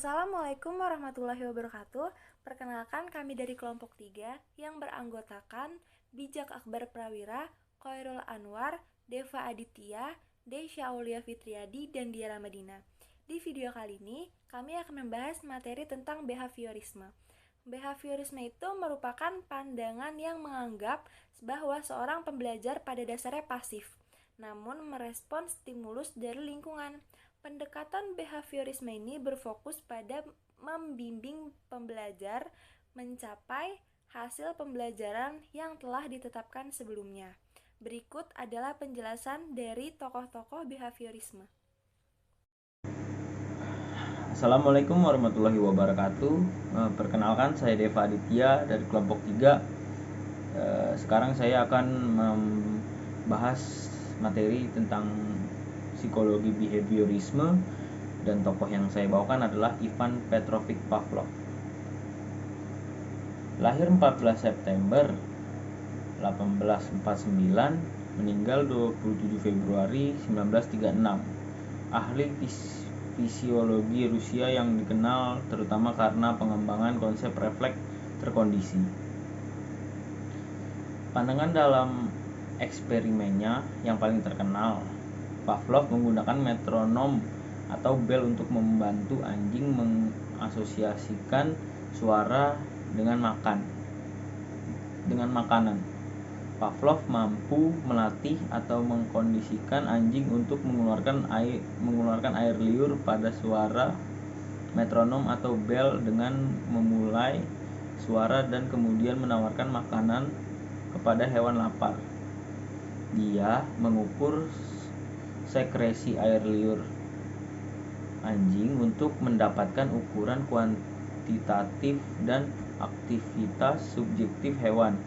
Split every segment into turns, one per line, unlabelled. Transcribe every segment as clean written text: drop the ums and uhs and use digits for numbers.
Assalamualaikum warahmatullahi wabarakatuh. Perkenalkan kami dari kelompok 3 yang beranggotakan Bijak Akbar Prawira, Khairul Anwar, Deva Aditya, Desya Aulia Fitriadi, dan Dia Ramadina. Di video kali ini, kami akan membahas materi tentang behaviorisme. Behaviorisme itu merupakan pandangan yang menganggap bahwa seorang pembelajar pada dasarnya pasif, namun merespons stimulus dari lingkungan. Pendekatan behaviorisme ini berfokus pada membimbing pembelajar mencapai hasil pembelajaran yang telah ditetapkan sebelumnya. Berikut adalah penjelasan dari tokoh-tokoh behaviorisme.
Assalamualaikum warahmatullahi wabarakatuh. Perkenalkan, saya Deva Aditya dari kelompok 3. Sekarang saya akan membahas materi tentang psikologi behaviorisme, dan tokoh yang saya bawakan adalah Ivan Petrovich Pavlov. Lahir 14 September 1849, meninggal 27 Februari 1936. Ahli fisiologi Rusia yang dikenal terutama karena pengembangan konsep refleks terkondisi. Pandangan dalam eksperimennya yang paling terkenal, Pavlov menggunakan metronom atau bel untuk membantu anjing mengasosiasikan suara dengan makanan. Pavlov mampu melatih atau mengkondisikan anjing untuk mengeluarkan air liur pada suara metronom atau bel dengan memulai suara dan kemudian menawarkan makanan kepada hewan lapar. Dia mengukur sekresi air liur anjing untuk mendapatkan ukuran kuantitatif dan aktivitas subjektif hewan.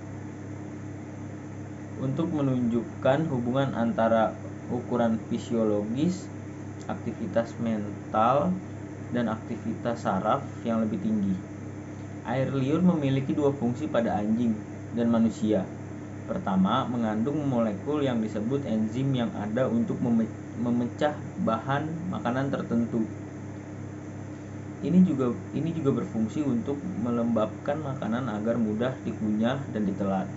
Untuk menunjukkan hubungan antara ukuran fisiologis, aktivitas mental, dan aktivitas saraf yang lebih tinggi. Air liur memiliki dua fungsi pada anjing dan manusia. Pertama, mengandung molekul yang disebut enzim yang ada untuk memecah bahan makanan tertentu. Ini juga berfungsi untuk melembabkan makanan agar mudah dikunyah dan ditelan.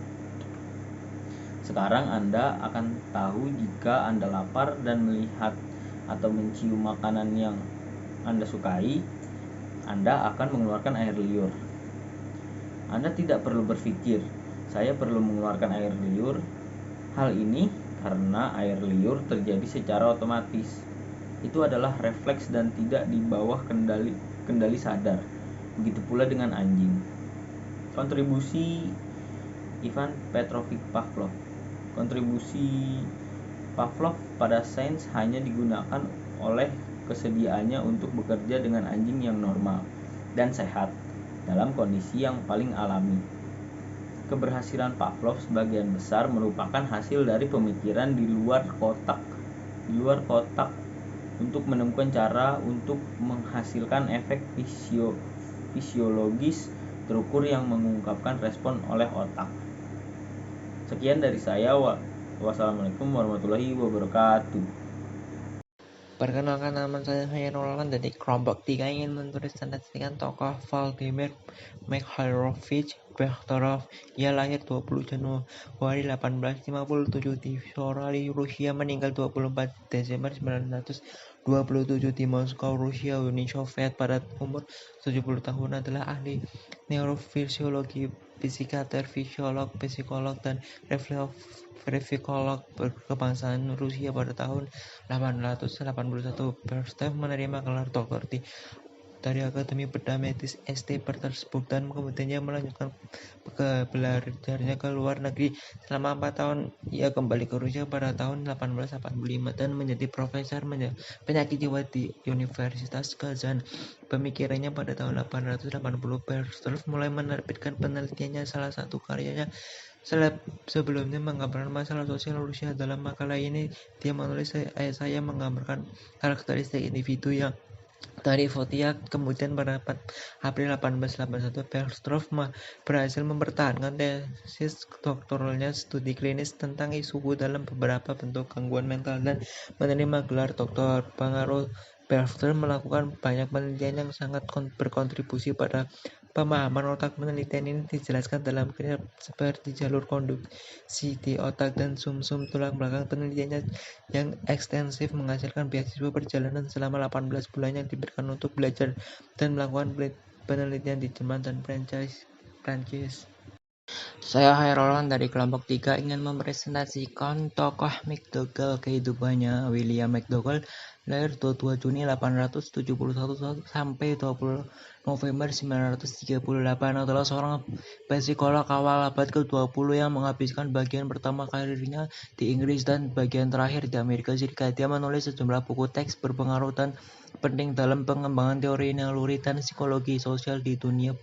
Sekarang Anda akan tahu jika Anda lapar dan melihat atau mencium makanan yang Anda sukai, Anda akan mengeluarkan air liur. Anda tidak perlu berpikir, saya perlu mengeluarkan air liur. Hal ini karena air liur terjadi secara otomatis. Itu adalah refleks dan tidak di bawah kendali sadar. Begitu pula dengan anjing. Kontribusi Ivan Petrovich Pavlov. Kontribusi Pavlov pada sains hanya digunakan oleh kesediaannya untuk bekerja dengan anjing yang normal dan sehat dalam kondisi yang paling alami. Keberhasilan Pavlov sebagian besar merupakan hasil dari pemikiran di luar kotak untuk menemukan cara untuk menghasilkan efek fisiologis terukur yang mengungkapkan respon oleh otak. Sekian dari saya. Wassalamualaikum warahmatullahi wabarakatuh.
Perkenalkan, nama saya Khairul dari kelompok 3 ingin menulis tentang tokoh Vladimir Mikhailovich Bekhterev. Ia lahir 20 Januari 1857 di Sochi, Rusia, meninggal 24 Desember 1927 di Moskow, Rusia, Uni Soviet. Pada umur 70 tahun adalah ahli neurofisiologi, psikiater, fisiolog, psikolog, dan refleksikolog berkebangsaan Rusia. Pada tahun 1881, Bekhterev menerima gelar doktor dari Akademi Bedah Medis St. Petersburg dan kemudian ia melanjutkan belajarnya ke luar negeri. Selama 4 tahun ia kembali ke Rusia pada tahun 1885 dan menjadi profesor penyakit jiwa di Universitas Kazan. Pemikirannya pada tahun 1880, Bekhterev mulai menerbitkan penelitiannya. Salah satu karyanya sebelumnya menggambarkan masalah sosial Rusia. Dalam makalah ini dia menulis, saya menggambarkan karakteristik individu yang dari Votiak. Kemudian pada April 1881, Bekhterev berhasil mempertahankan tesis doktoralnya studi klinis tentang isu dalam beberapa bentuk gangguan mental dan menerima gelar doktor. Pengaruh Belfter melakukan banyak penelitian yang sangat berkontribusi pada pemahaman otak. Penelitian ini dijelaskan dalam kitab seperti jalur konduksi di otak dan sumsum tulang belakang. Penelitiannya yang ekstensif menghasilkan beasiswa perjalanan selama 18 bulan yang diberikan untuk belajar dan melakukan penelitian di Jerman dan Prancis. Saya Hairolwan dari kelompok 3 ingin mempresentasikan tokoh McDougall. Kehidupannya William McDougall lahir 22 Juni 871 sampai 20 November 938 adalah seorang psikolog awal abad ke-20 yang menghabiskan bagian pertama karirnya di Inggris dan bagian terakhir di Amerika Serikat. Dia menulis sejumlah buku teks berpengaruh dan penting dalam pengembangan teori naluri dan psikologi sosial di dunia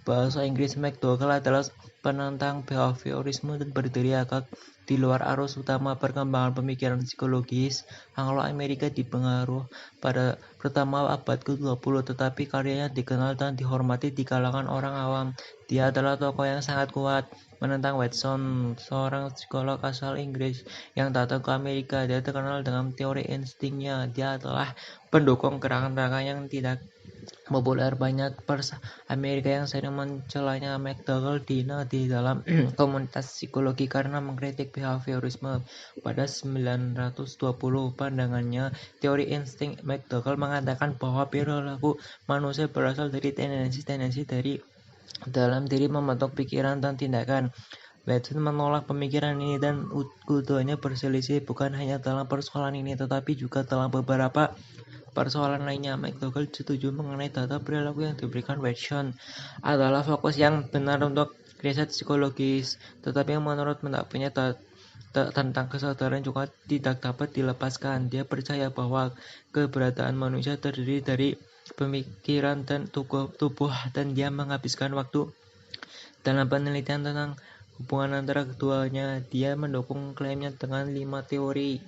bahasa Inggris. McDougall adalah penentang behaviorisme dan berdiri agak di luar arus utama perkembangan pemikiran psikologis Anglo-Amerika dipengaruh pada pertama abad ke-20, tetapi karyanya dikenal dan dihormati di kalangan orang awam. Dia adalah tokoh yang sangat kuat menentang Watson, seorang psikolog asal Inggris yang datang ke Amerika. Dia terkenal dengan teori instingnya. Dia adalah pendukung gerakan-gerakan yang tidak populer. Banyak pers Amerika yang sering mencelanya McDougall di dalam komunitas psikologi karena mengkritik behaviorisme. Pada 920, pandangannya teori insting McDougall mengatakan bahwa perilaku manusia berasal dari tendensi-tendensi dari dalam diri membentuk pikiran dan tindakan. Watson menolak pemikiran ini dan keduanya berselisih bukan hanya dalam persoalan ini tetapi juga dalam beberapa persoalan lainnya. McDougall setuju mengenai data perilaku yang diberikan Watson adalah fokus yang benar untuk riset psikologis, tetapi menurut pendapatnya tentang kesadaran juga tidak dapat dilepaskan. Dia percaya bahwa keberadaan manusia terdiri dari pemikiran dan tubuh dan dia menghabiskan waktu dalam penelitian tentang hubungan antara keduanya. Dia mendukung klaimnya dengan 5 teori.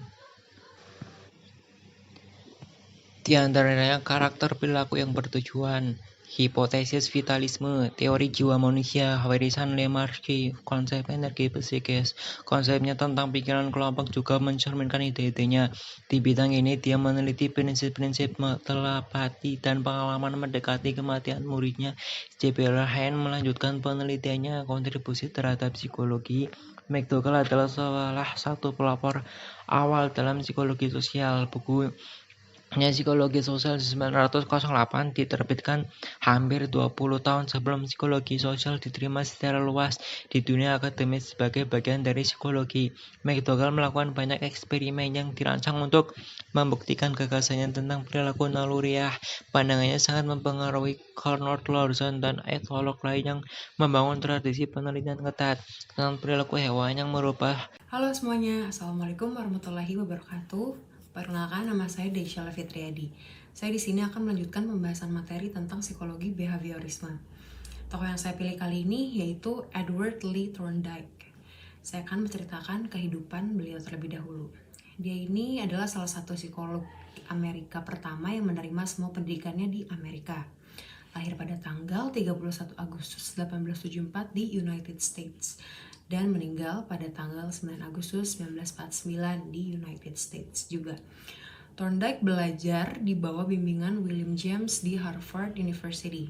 Di antaranya karakter perilaku yang bertujuan, hipotesis vitalisme, teori jiwa manusia, warisan Lemarque, konsep energi psikis. Konsepnya tentang pikiran kelompok juga mencerminkan ide-idenya. Di bidang ini dia meneliti prinsip-prinsip telepati dan pengalaman mendekati kematian muridnya. J.P. Lehane melanjutkan penelitiannya kontribusi terhadap psikologi. McDougall adalah salah satu pelopor awal dalam psikologi sosial. Bukunya Psikologi Sosial 908 diterbitkan hampir 20 tahun sebelum psikologi sosial diterima secara luas di dunia akademis sebagai bagian dari psikologi. McDougall melakukan banyak eksperimen yang dirancang untuk membuktikan gagasannya tentang perilaku naluriah. Pandangannya sangat mempengaruhi Conrad Lawson dan etolog lain yang membangun tradisi penelitian ketat tentang perilaku hewan yang merubah.
Halo semuanya, Assalamualaikum warahmatullahi wabarakatuh. Perkenalkan, nama saya Desya Fitriadi. Saya di sini akan melanjutkan pembahasan materi tentang psikologi behaviorisme. Tokoh yang saya pilih kali ini yaitu Edward Lee Thorndike. Saya akan menceritakan kehidupan beliau terlebih dahulu. Dia ini adalah salah satu psikolog Amerika pertama yang menerima semua pendidikannya di Amerika. Lahir pada tanggal 31 Agustus 1874 di United States dan meninggal pada tanggal 9 Agustus 1949 di United States juga. Thorndike belajar di bawah bimbingan William James di Harvard University.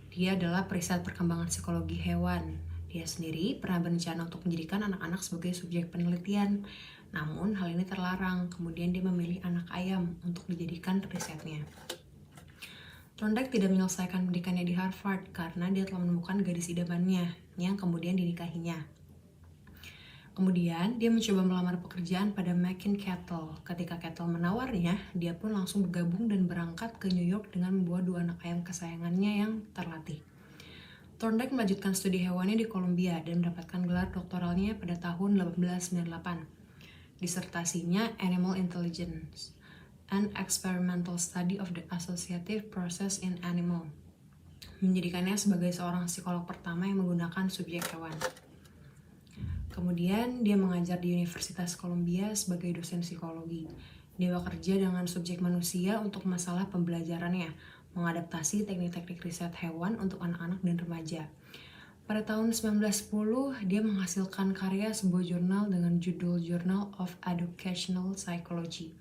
Dia adalah periset perkembangan psikologi hewan. Dia sendiri pernah berencana untuk menjadikan anak-anak sebagai subjek penelitian. Namun hal ini terlarang, kemudian dia memilih anak ayam untuk dijadikan risetnya. Thorndike tidak menyelesaikan pendidikannya di Harvard karena dia telah menemukan gadis idamannya yang kemudian dinikahinya. Kemudian, dia mencoba melamar pekerjaan pada Mackin Cattle. Ketika Cattle menawarnya, dia pun langsung bergabung dan berangkat ke New York dengan membawa 2 anak ayam kesayangannya yang terlatih. Thorndike melanjutkan studi hewannya di Columbia dan mendapatkan gelar doktoralnya pada tahun 1898. Disertasinya Animal Intelligence, an Experimental Study of the Associative Process in Animal, menjadikannya sebagai seorang psikolog pertama yang menggunakan subjek hewan. Kemudian dia mengajar di Universitas Columbia sebagai dosen psikologi. Dia bekerja dengan subjek manusia untuk masalah pembelajarannya, mengadaptasi teknik-teknik riset hewan untuk anak-anak dan remaja. Pada tahun 1910, dia menghasilkan karya sebuah jurnal dengan judul Journal of Educational Psychology.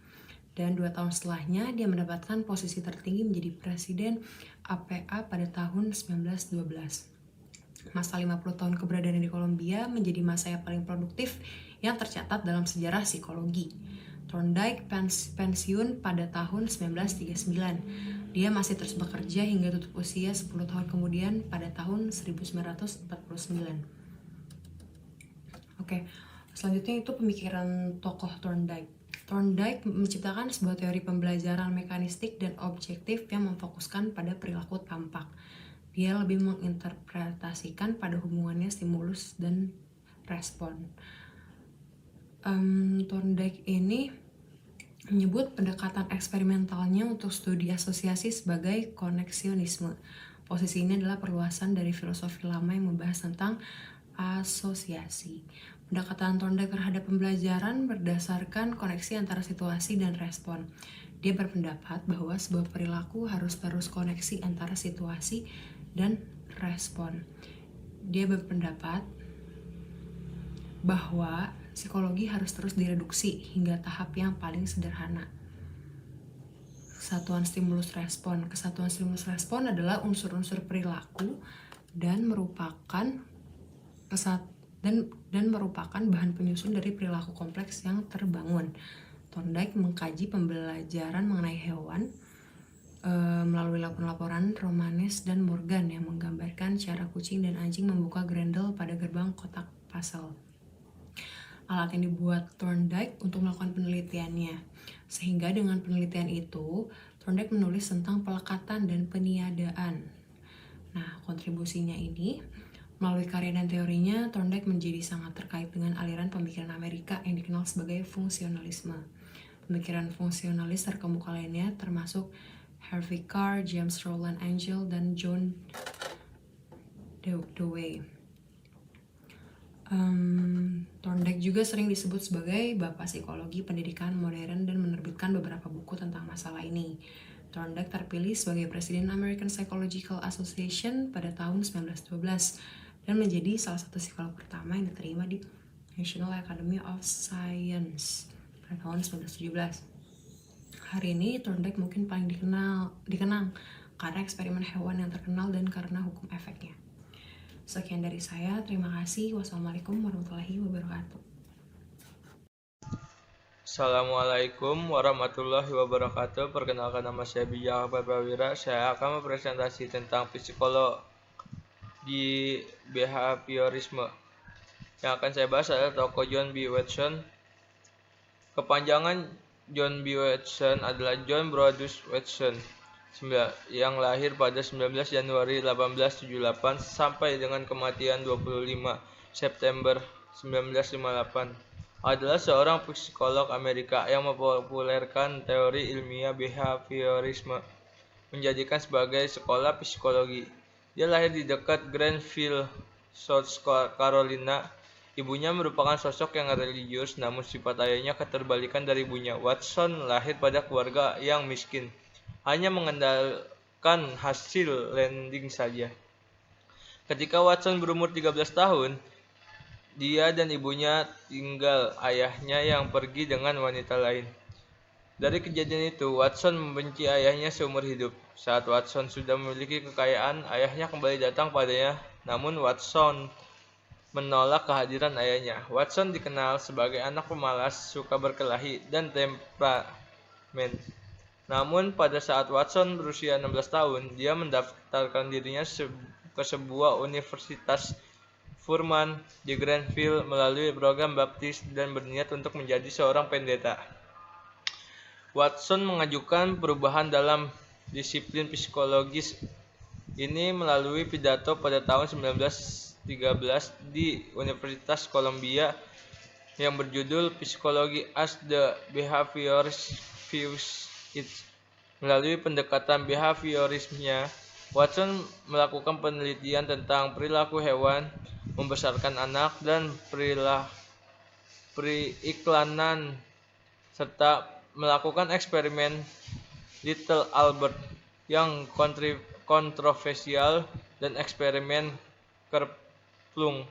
Dan 2 tahun setelahnya, dia mendapatkan posisi tertinggi menjadi Presiden APA pada tahun 1912. Masa 50 tahun keberadaannya di Kolombia menjadi masa yang paling produktif yang tercatat dalam sejarah psikologi. Thorndike pensiun pada tahun 1939. Dia masih terus bekerja hingga tutup usia 10 tahun kemudian pada tahun 1949. Oke, selanjutnya itu pemikiran tokoh Thorndike. Thorndike menciptakan sebuah teori pembelajaran mekanistik dan objektif yang memfokuskan pada perilaku tampak. Dia lebih menginterpretasikan pada hubungannya stimulus dan respon. Thorndike ini menyebut pendekatan eksperimentalnya untuk studi asosiasi sebagai koneksionisme. Posisi ini adalah perluasan dari filosofi lama yang membahas tentang asosiasi. Pendekatan Thorndike terhadap pembelajaran berdasarkan koneksi antara situasi dan respon. Dia berpendapat bahwa sebuah perilaku harus terus koneksi antara situasi dan respon. Dia berpendapat bahwa psikologi harus terus direduksi hingga tahap yang paling sederhana. Kesatuan stimulus respon. Kesatuan stimulus respon adalah unsur-unsur perilaku dan merupakan bahan penyusun dari perilaku kompleks yang terbangun. Thorndike mengkaji pembelajaran mengenai hewan melalui laporan Romanes dan Morgan yang menggambarkan cara kucing dan anjing membuka grendel pada gerbang kotak puzzle. Alat yang dibuat Thorndike untuk melakukan penelitiannya. Sehingga dengan penelitian itu, Thorndike menulis tentang pelekatan dan peniadaan. Nah, kontribusinya ini, melalui karya dan teorinya, Thorndike menjadi sangat terkait dengan aliran pemikiran Amerika yang dikenal sebagai fungsionalisme. Pemikiran fungsionalis terkemuka lainnya termasuk Harvey Carr, James Roland Angel, dan John Dewey. Thorndike juga sering disebut sebagai bapak psikologi pendidikan modern dan menerbitkan beberapa buku tentang masalah ini. Thorndike terpilih sebagai Presiden American Psychological Association pada tahun 1912 dan menjadi salah satu psikolog pertama yang diterima di National Academy of Science pada tahun 1917. Hari ini Thorndike mungkin paling dikenang karena eksperimen hewan yang terkenal dan karena hukum efeknya. Sekian dari saya, terima kasih. Wassalamualaikum warahmatullahi wabarakatuh.
Assalamualaikum warahmatullahi wabarakatuh. Perkenalkan, nama saya Bijak Akbar Prawira. Saya akan mempresentasi tentang psikologi behaviorisme. Yang akan saya bahas adalah tokoh John B. Watson. Kepanjangan John B. Watson adalah John Brodus Watson, yang lahir pada 19 Januari 1878 sampai dengan kematian 25 September 1958, adalah seorang psikolog Amerika yang mempopulerkan teori ilmiah behaviorisme, menjadikan sebagai sekolah psikologi. Dia lahir di dekat Greenville, South Carolina. Ibunya merupakan sosok yang religius, namun sifat ayahnya keterbalikan dari ibunya. Watson lahir pada keluarga yang miskin, hanya mengandalkan hasil lending saja. Ketika Watson berumur 13 tahun, dia dan ibunya tinggal ayahnya yang pergi dengan wanita lain. Dari kejadian itu, Watson membenci ayahnya seumur hidup. Saat Watson sudah memiliki kekayaan, ayahnya kembali datang padanya, namun Watson menolak kehadiran ayahnya. Watson dikenal sebagai anak pemalas, suka berkelahi, dan temperamen. Namun pada saat Watson berusia 16 tahun, dia mendaftarkan dirinya ke sebuah universitas Furman di Greenville melalui program baptis dan berniat untuk menjadi seorang pendeta. Watson mengajukan perubahan dalam disiplin psikologis ini melalui pidato pada tahun 1913 di Universitas Columbia yang berjudul Psikologi as the Behaviorist Views It. Melalui pendekatan behaviorismenya, Watson melakukan penelitian tentang perilaku hewan, membesarkan anak, dan periklanan, serta melakukan eksperimen Little Albert yang kontroversial dan eksperimen Kerplunk.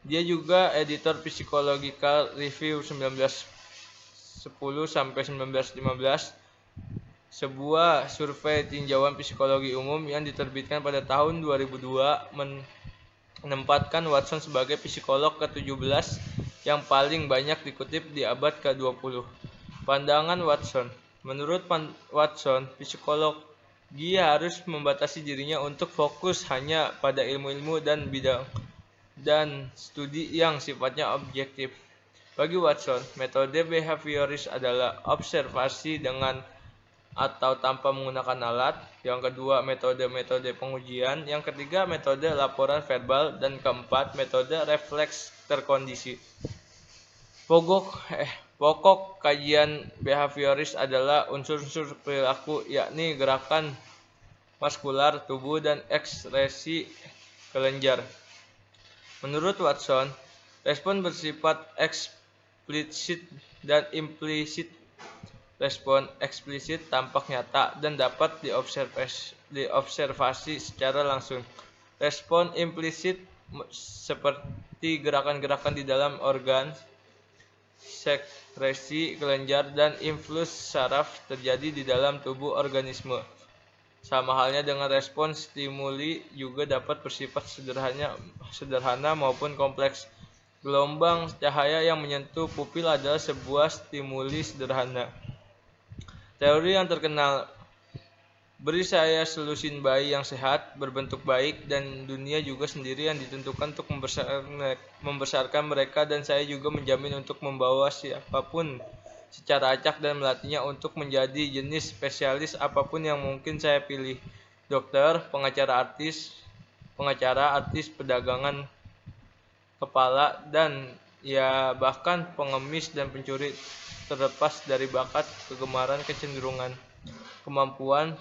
Dia juga editor Psychological Review 19 sampai 1915, sebuah survei tinjauan psikologi umum yang diterbitkan pada tahun 2002 menempatkan Watson sebagai psikolog ke-17 yang paling banyak dikutip di abad ke-20. Pandangan Watson. Menurut Watson, psikologi harus membatasi dirinya untuk fokus hanya pada ilmu-ilmu dan bidang dan studi yang sifatnya objektif. Bagi Watson, metode behavioris adalah observasi dengan atau tanpa menggunakan alat. Yang kedua, metode-metode pengujian. Yang ketiga, metode laporan verbal. Dan keempat, metode refleks terkondisi. Pokok kajian behavioris adalah unsur-unsur perilaku, yakni gerakan muskular tubuh dan ekspresi kelenjar. Menurut Watson, respon bersifat eksplisit dan implisit. Respon eksplisit tampak nyata dan dapat diobservasi secara langsung. Respon implisit seperti gerakan-gerakan di dalam organ, sekresi kelenjar, dan influx saraf terjadi di dalam tubuh organisme. Sama halnya dengan respon stimuli juga dapat bersifat sederhana maupun kompleks. Gelombang cahaya yang menyentuh pupil adalah sebuah stimuli sederhana. Teori yang terkenal, beri saya selusin bayi yang sehat, berbentuk baik, dan dunia juga sendiri yang ditentukan untuk membesarkan mereka, dan saya juga menjamin untuk membawa siapapun secara acak dan melatihnya untuk menjadi jenis spesialis apapun yang mungkin saya pilih. Dokter, pengacara, artis, pedagangan kepala, dan ya bahkan pengemis dan pencuri, terlepas dari bakat, kegemaran, kecenderungan, kemampuan,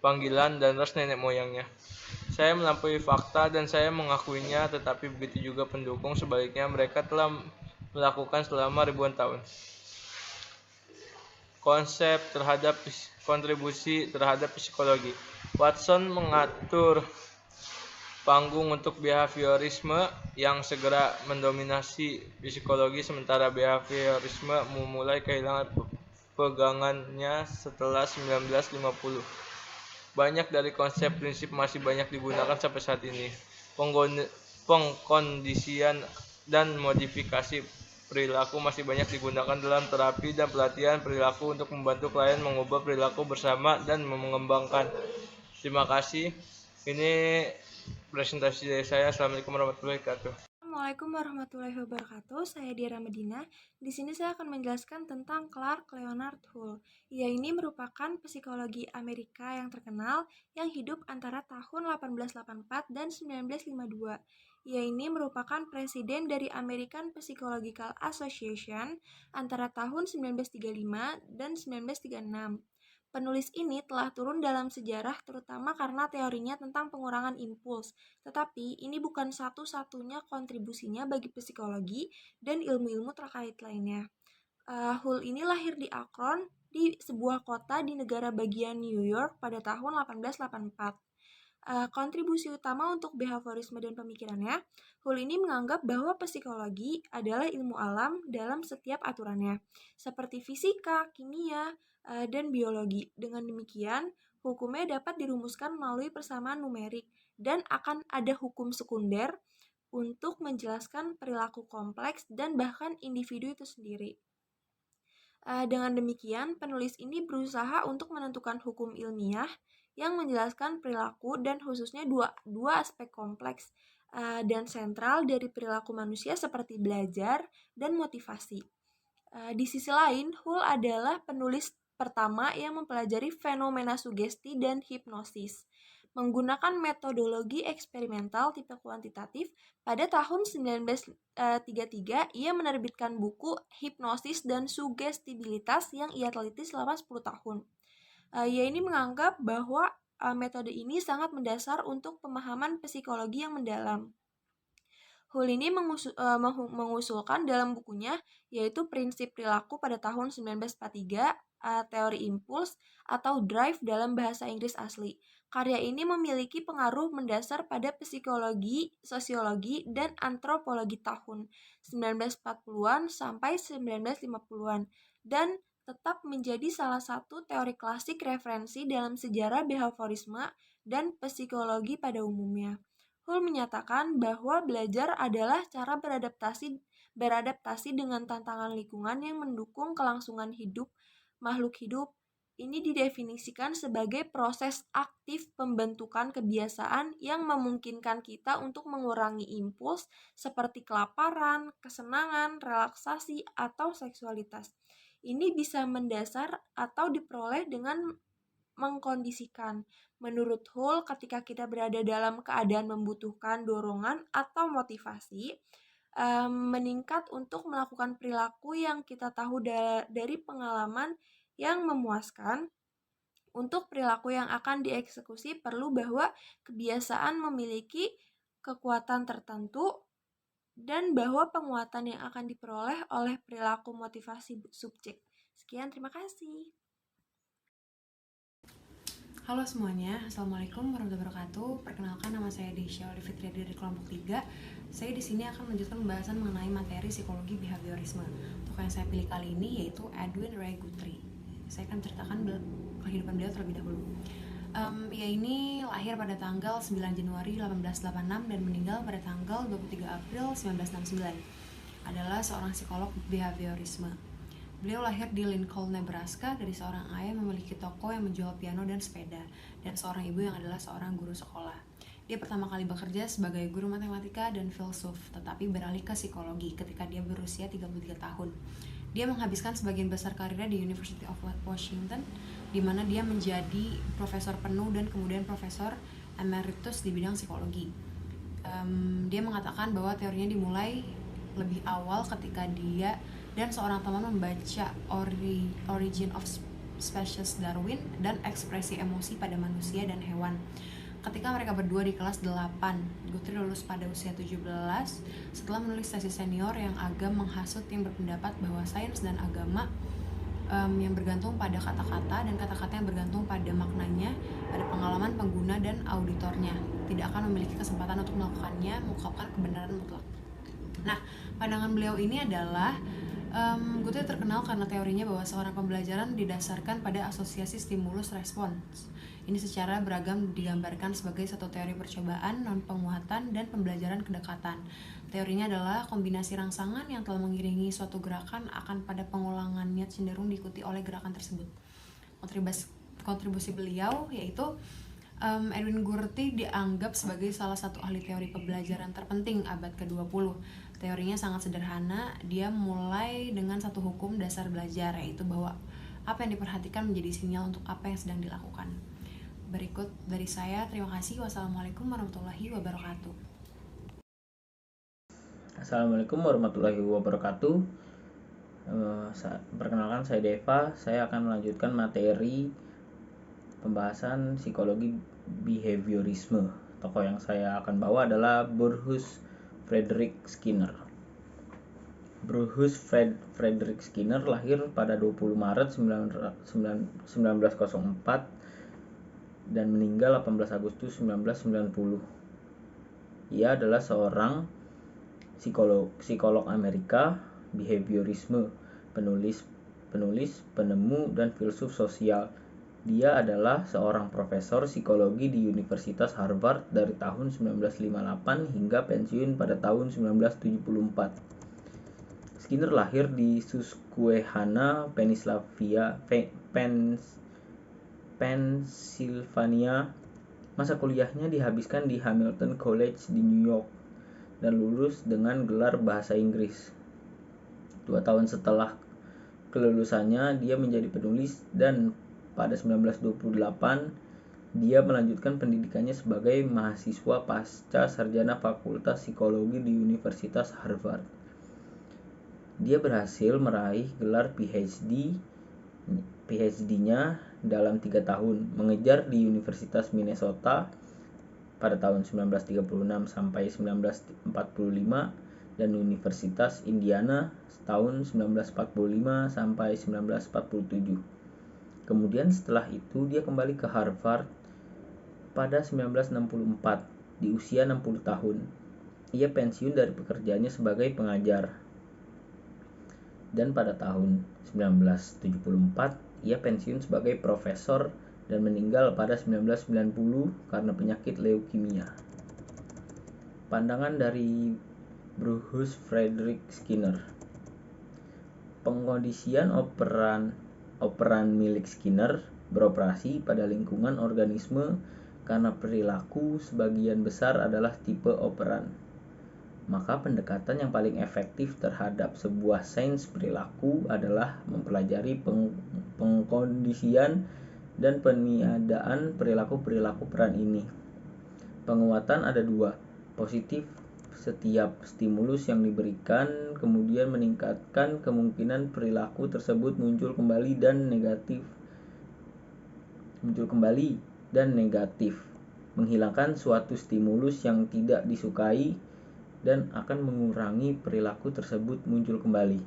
panggilan, dan ras nenek moyangnya. Saya melampaui fakta dan saya mengakuinya, tetapi begitu juga pendukung sebaliknya mereka telah melakukan selama ribuan tahun. Konsep terhadap kontribusi terhadap psikologi. Watson mengatur panggung untuk behaviorisme yang segera mendominasi psikologi, sementara behaviorisme memulai kehilangan pegangannya setelah 1950. Banyak dari konsep prinsip masih banyak digunakan sampai saat ini. Pengkondisian dan modifikasi perilaku masih banyak digunakan dalam terapi dan pelatihan perilaku untuk membantu klien mengubah perilaku bersama dan mengembangkan. Terima kasih. Ini presentasi dari saya. Assalamualaikum warahmatullahi wabarakatuh.
Assalamualaikum warahmatullahi wabarakatuh. Saya Diara Medina. Di sini saya akan menjelaskan tentang Clark Leonard Hull. Ia ini merupakan psikologi Amerika yang terkenal yang hidup antara tahun 1884 dan 1952. Ia ini merupakan presiden dari American Psychological Association antara tahun 1935 dan 1936. Penulis ini telah turun dalam sejarah terutama karena teorinya tentang pengurangan impuls, tetapi ini bukan satu-satunya kontribusinya bagi psikologi dan ilmu-ilmu terkait lainnya. Hull ini lahir di Akron, di sebuah kota di negara bagian New York pada tahun 1884. Kontribusi utama untuk behaviorisme dan pemikirannya, Hull ini menganggap bahwa psikologi adalah ilmu alam dalam setiap aturannya, seperti fisika, kimia, dan biologi. Dengan demikian, hukumnya dapat dirumuskan melalui persamaan numerik dan akan ada hukum sekunder untuk menjelaskan perilaku kompleks dan bahkan individu itu sendiri. Dengan demikian, penulis ini berusaha untuk menentukan hukum ilmiah yang menjelaskan perilaku dan khususnya dua aspek kompleks dan sentral dari perilaku manusia seperti belajar dan motivasi. Di sisi lain, Hull adalah penulis pertama yang mempelajari fenomena sugesti dan hipnosis. Menggunakan metodologi eksperimental tipe kuantitatif, pada tahun 1933 ia menerbitkan buku Hipnosis dan Sugestibilitas yang ia teliti selama 10 tahun. Ia ini menganggap bahwa metode ini sangat mendasar untuk pemahaman psikologi yang mendalam. Hull ini mengusulkan dalam bukunya yaitu prinsip perilaku pada tahun 1943, teori impuls atau drive dalam bahasa Inggris asli. Karya ini memiliki pengaruh mendasar pada psikologi, sosiologi, dan antropologi tahun 1940-an sampai 1950-an dan tetap menjadi salah satu teori klasik referensi dalam sejarah behaviorisme dan psikologi pada umumnya. Hull menyatakan bahwa belajar adalah cara beradaptasi dengan tantangan lingkungan yang mendukung kelangsungan hidup makhluk hidup. Ini didefinisikan sebagai proses aktif pembentukan kebiasaan yang memungkinkan kita untuk mengurangi impuls seperti kelaparan, kesenangan, relaksasi, atau seksualitas. Ini bisa mendasar atau diperoleh dengan mengkondisikan. Menurut Hull, ketika kita berada dalam keadaan membutuhkan dorongan atau motivasi, meningkat untuk melakukan perilaku yang kita tahu dari pengalaman yang memuaskan. Untuk perilaku yang akan dieksekusi perlu bahwa kebiasaan memiliki kekuatan tertentu dan bahwa penguatan yang akan diperoleh oleh perilaku motivasi subjek. Sekian, terima kasih.
Halo semuanya, Assalamualaikum warahmatullahi wabarakatuh. Perkenalkan, nama saya Desya Fitriadi dari kelompok 3. Saya di sini akan melanjutkan pembahasan mengenai materi psikologi behaviorisme. Tokoh yang saya pilih kali ini yaitu Edwin Ray Guthrie. Saya akan menceritakan kehidupan beliau terlebih dahulu. Ia ini lahir pada tanggal 9 Januari 1886 dan meninggal pada tanggal 23 April 1969. Adalah seorang psikolog behaviorisme. Beliau lahir di Lincoln, Nebraska dari seorang ayah yang memiliki toko yang menjual piano dan sepeda, dan seorang ibu yang adalah seorang guru sekolah. Dia pertama kali bekerja sebagai guru matematika dan filsuf, tetapi beralih ke psikologi ketika dia berusia 33 tahun. Dia menghabiskan sebagian besar karirnya di University of Washington, di mana dia menjadi profesor penuh dan kemudian profesor emeritus di bidang psikologi. Dia mengatakan bahwa teorinya dimulai lebih awal ketika dia dan seorang teman membaca Origin of Species Darwin dan ekspresi emosi pada manusia dan hewan. Ketika mereka berdua di kelas 8, Guthrie lulus pada usia 17 setelah menulis tesis senior yang agak menghasut yang berpendapat bahwa sains dan agama yang bergantung pada kata-kata dan kata-kata yang bergantung pada maknanya, pada pengalaman pengguna dan auditornya, tidak akan memiliki kesempatan untuk melakukannya, mengungkapkan kebenaran mutlak. Nah, pandangan beliau ini adalah Guthrie terkenal karena teorinya bahwa seorang pembelajaran didasarkan pada asosiasi stimulus-respons. Ini secara beragam digambarkan sebagai satu teori percobaan, non-penguatan, dan pembelajaran kedekatan. Teorinya adalah kombinasi rangsangan yang telah mengiringi suatu gerakan akan pada pengulangannya cenderung diikuti oleh gerakan tersebut. Kontribusi beliau yaitu Edwin Guthrie dianggap sebagai salah satu ahli teori pembelajaran terpenting abad ke-20. Teorinya sangat sederhana, dia mulai dengan satu hukum dasar belajar, yaitu bahwa apa yang diperhatikan menjadi sinyal untuk apa yang sedang dilakukan. Berikut dari saya, terima kasih. Wassalamualaikum warahmatullahi wabarakatuh.
Assalamualaikum warahmatullahi wabarakatuh. Perkenalkan, saya Deva. Saya akan melanjutkan materi pembahasan psikologi behaviorisme. Tokoh yang saya akan bawa adalah Bruce Frederick Skinner. Bruce Frederick Skinner lahir pada 20 Maret 1904 dan meninggal 18 Agustus 1990. Ia adalah seorang psikolog Amerika, behaviorisme, penulis, penemu, dan filsuf sosial. Dia adalah seorang profesor psikologi di Universitas Harvard dari tahun 1958 hingga pensiun pada tahun 1974. Skinner lahir di Susquehanna, Pennsylvania. Masa kuliahnya dihabiskan di Hamilton College di New York dan lulus dengan gelar bahasa Inggris. 2 tahun setelah kelulusannya, dia menjadi penulis dan pada 1928 dia melanjutkan pendidikannya sebagai mahasiswa pasca sarjana Fakultas Psikologi di Universitas Harvard. Dia berhasil meraih gelar PhD-nya dalam 3 tahun, mengejar di Universitas Minnesota pada tahun 1936 sampai 1945 dan Universitas Indiana tahun 1945 sampai 1947. Kemudian setelah itu dia kembali ke Harvard Pada 1964, di usia 60 tahun, ia pensiun dari pekerjaannya sebagai pengajar. Dan pada tahun 1974, ia pensiun sebagai profesor dan meninggal pada 1990 karena penyakit leukemia. Pandangan dari Bruce Frederick Skinner. Pengkondisian operan milik Skinner beroperasi pada lingkungan organisme karena perilaku sebagian besar adalah tipe operan. Maka pendekatan yang paling efektif terhadap sebuah sains perilaku adalah mempelajari pengkondisian dan peniadaan perilaku-perilaku peran ini. Penguatan ada dua, positif setiap stimulus yang diberikan, kemudian meningkatkan kemungkinan perilaku tersebut muncul kembali dan negatif, menghilangkan suatu stimulus yang tidak disukai dan akan mengurangi perilaku tersebut muncul kembali.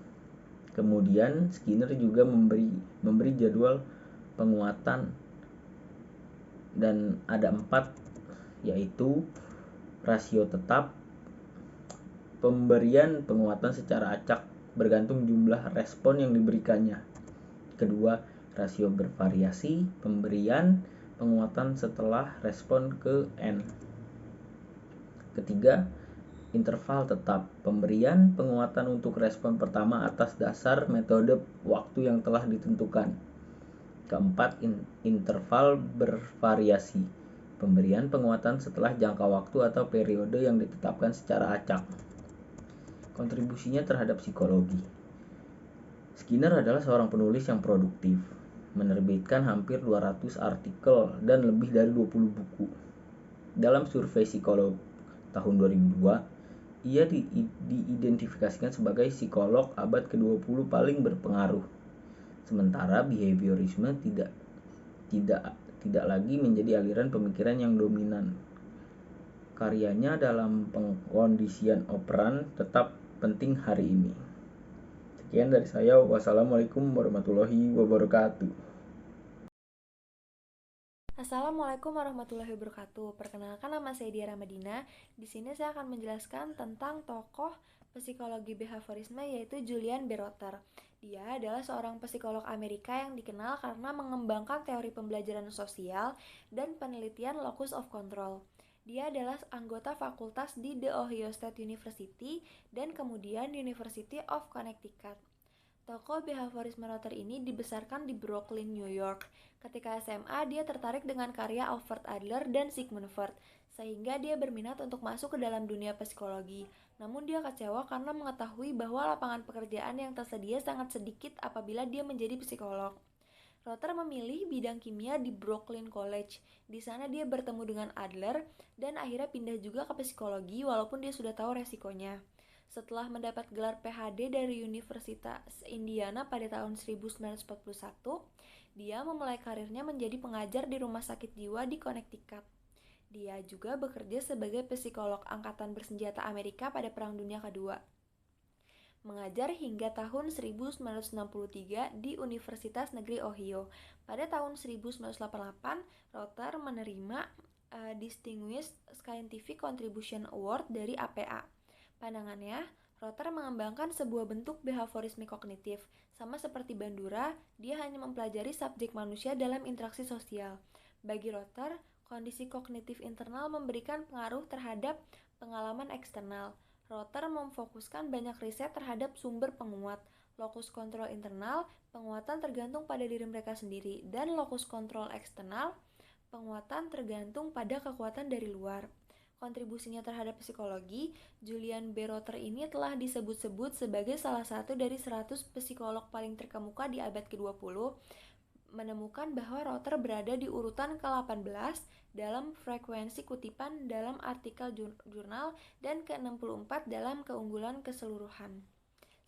Kemudian Skinner juga memberi jadwal penguatan dan ada 4, yaitu rasio tetap, pemberian penguatan secara acak bergantung jumlah respon yang diberikannya. Kedua, rasio bervariasi, pemberian penguatan setelah respon ke N. Ketiga, interval tetap, pemberian penguatan untuk respon pertama atas dasar metode waktu yang telah ditentukan. Keempat, interval bervariasi, pemberian penguatan setelah jangka waktu atau periode yang ditetapkan secara acak. Kontribusinya terhadap psikologi. Skinner adalah seorang penulis yang produktif, menerbitkan hampir 200 artikel dan lebih dari 20 buku. Dalam survei psikolog tahun 2002, ia diidentifikasikan sebagai psikolog abad ke-20 paling berpengaruh. Sementara behaviorisme tidak lagi menjadi aliran pemikiran yang dominan. Karyanya dalam pengkondisian operan tetap penting hari ini. Sekian dari saya. Wassalamualaikum warahmatullahi wabarakatuh.
Assalamualaikum warahmatullahi wabarakatuh. Perkenalkan, nama saya Diara Madina. Di sini saya akan menjelaskan tentang tokoh psikologi behaviorisme yaitu Julian Bäröter. Dia adalah seorang psikolog Amerika yang dikenal karena mengembangkan teori pembelajaran sosial dan penelitian locus of control. Dia adalah anggota fakultas di The Ohio State University dan kemudian University of Connecticut. Tokoh behaviorisme Bäröter ini dibesarkan di Brooklyn, New York. Ketika SMA, dia tertarik dengan karya Alfred Adler dan Sigmund Freud, sehingga dia berminat untuk masuk ke dalam dunia psikologi. Namun dia kecewa karena mengetahui bahwa lapangan pekerjaan yang tersedia sangat sedikit apabila dia menjadi psikolog. Bäröter memilih bidang kimia di Brooklyn College. Di sana dia bertemu dengan Adler dan akhirnya pindah juga ke psikologi walaupun dia sudah tahu resikonya. Setelah mendapat gelar PhD dari Universitas Indiana pada tahun 1941, dia memulai karirnya menjadi pengajar di rumah sakit jiwa di Connecticut. Dia juga bekerja sebagai psikolog angkatan bersenjata Amerika pada Perang Dunia Kedua. Mengajar hingga tahun 1963 di Universitas Negeri Ohio. Pada tahun 1988, Bäröter menerima Distinguished Scientific Contribution Award dari APA. Pandangannya, Bäröter mengembangkan sebuah bentuk behaviorisme kognitif. Sama seperti Bandura, dia hanya mempelajari subjek manusia dalam interaksi sosial. Bagi Bäröter, kondisi kognitif internal memberikan pengaruh terhadap pengalaman eksternal. Bäröter memfokuskan banyak riset terhadap sumber penguat. Locus kontrol internal, penguatan tergantung pada diri mereka sendiri, dan locus kontrol eksternal, penguatan tergantung pada kekuatan dari luar. Kontribusinya terhadap psikologi, Julian Bäröter ini telah disebut-sebut sebagai salah satu dari 100 psikolog paling terkemuka di abad ke-20, menemukan bahwa Bäröter berada di urutan ke-18 dalam frekuensi kutipan dalam artikel jurnal dan ke-64 dalam keunggulan keseluruhan.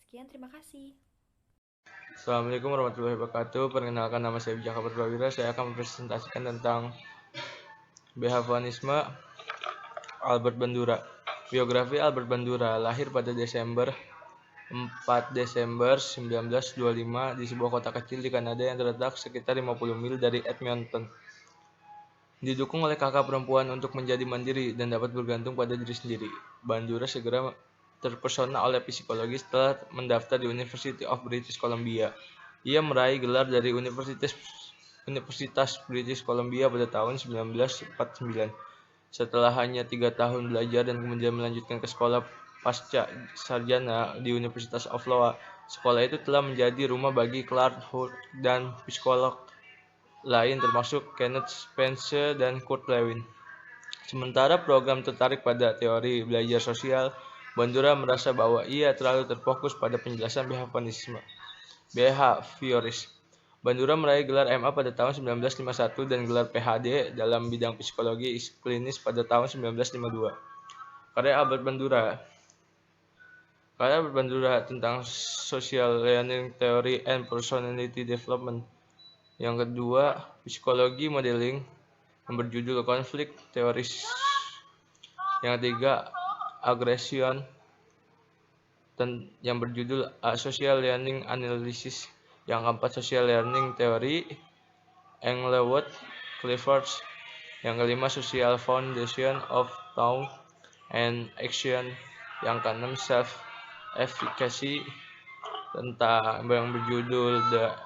Sekian, terima kasih.
Assalamualaikum warahmatullahi wabarakatuh. Perkenalkan, nama saya Bijak Akbar Prawira. Saya akan mempresentasikan tentang behaviorisme Albert Bandura. Biografi Albert Bandura lahir pada 4 Desember 1925 di sebuah kota kecil di Kanada yang terletak sekitar 50 mil dari Edmonton. didukung oleh kakak perempuan untuk menjadi mandiri dan dapat bergantung pada diri sendiri. Bandura segera terpesona oleh psikologi setelah mendaftar di University of British Columbia. Ia meraih gelar dari Universitas British Columbia pada tahun 1949. Setelah hanya 3 tahun belajar dan kemudian melanjutkan ke sekolah pasca sarjana di University of Iowa, sekolah itu telah menjadi rumah bagi Clark Hurd dan psikolog lain termasuk Kenneth Spencer dan Kurt Lewin. Sementara program tertarik pada teori belajar sosial, Bandura merasa bahwa ia terlalu terfokus pada penjelasan behavioris. Bandura meraih gelar MA pada tahun 1951 dan gelar PhD dalam bidang psikologi klinis pada tahun 1952. Karya Albert Bandura tentang Social Learning Theory and Personality Development. Yang kedua, psikologi modeling yang berjudul Conflict Theories. Yang ketiga, Aggression yang berjudul Social Learning Analysis. Yang keempat, Social Learning Theory, Englewood Clifford. Yang kelima, Social Foundation of Thought and Action. Yang keenam, Self Efficacy tentang yang berjudul The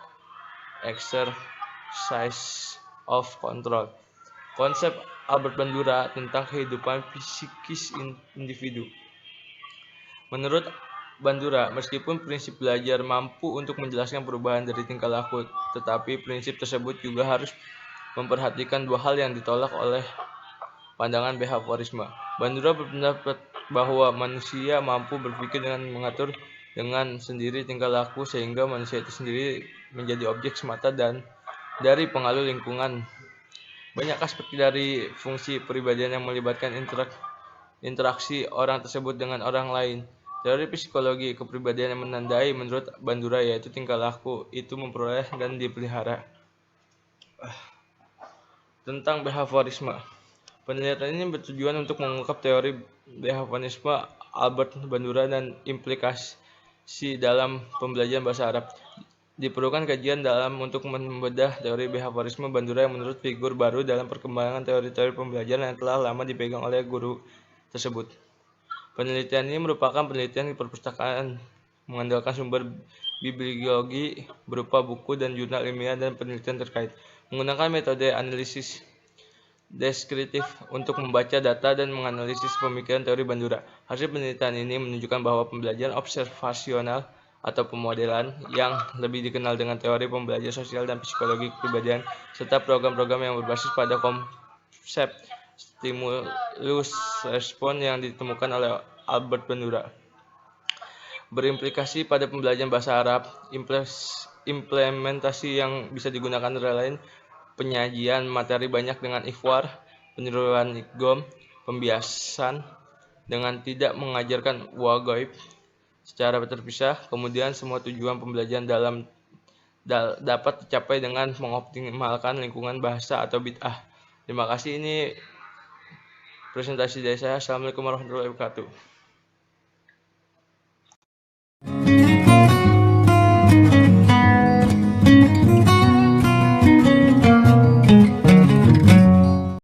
Exercise of Control. Konsep Albert Bandura tentang kehidupan psikis individu. Menurut Bandura, meskipun prinsip belajar mampu untuk menjelaskan perubahan dari tingkah laku, tetapi prinsip tersebut juga harus memperhatikan dua hal yang ditolak oleh pandangan behaviorisme. Bandura berpendapat bahwa manusia mampu berpikir dengan mengatur dengan sendiri tingkah laku sehingga manusia itu sendiri menjadi objek semata dan dari pengaruh lingkungan. Banyak aspek dari fungsi kepribadian yang melibatkan interaksi orang tersebut dengan orang lain. Teori psikologi kepribadian yang menandai menurut Bandura yaitu tingkah laku itu memperoleh dan dipelihara. Tentang behaviorisme. Penelitian ini bertujuan untuk mengungkap teori behaviorisme Albert Bandura dan implikasi dalam pembelajaran bahasa Arab. Diperlukan kajian dalam untuk membedah teori behaviorisme Bandura yang menurut figur baru dalam perkembangan teori-teori pembelajaran yang telah lama dipegang oleh guru tersebut. Penelitian ini merupakan penelitian di perpustakaan mengandalkan sumber bibliografi berupa buku dan jurnal ilmiah dan penelitian terkait, menggunakan metode analisis deskriptif untuk membaca data dan menganalisis pemikiran teori Bandura. Hasil penelitian ini menunjukkan bahwa pembelajaran observasional atau pemodelan yang lebih dikenal dengan teori pembelajaran sosial dan psikologi kepribadian serta program-program yang berbasis pada konsep stimulus respon yang ditemukan oleh Albert Bandura berimplikasi pada pembelajaran bahasa Arab. Implementasi yang bisa digunakan antara lain penyajian materi banyak dengan ikhwar, peniruan idgham, pembiasan dengan tidak mengajarkan wagaib secara terpisah. Kemudian semua tujuan pembelajaran dapat tercapai dengan mengoptimalkan lingkungan bahasa atau bid'ah. Terima kasih, ini presentasi dari saya. Assalamualaikum warahmatullahi wabarakatuh.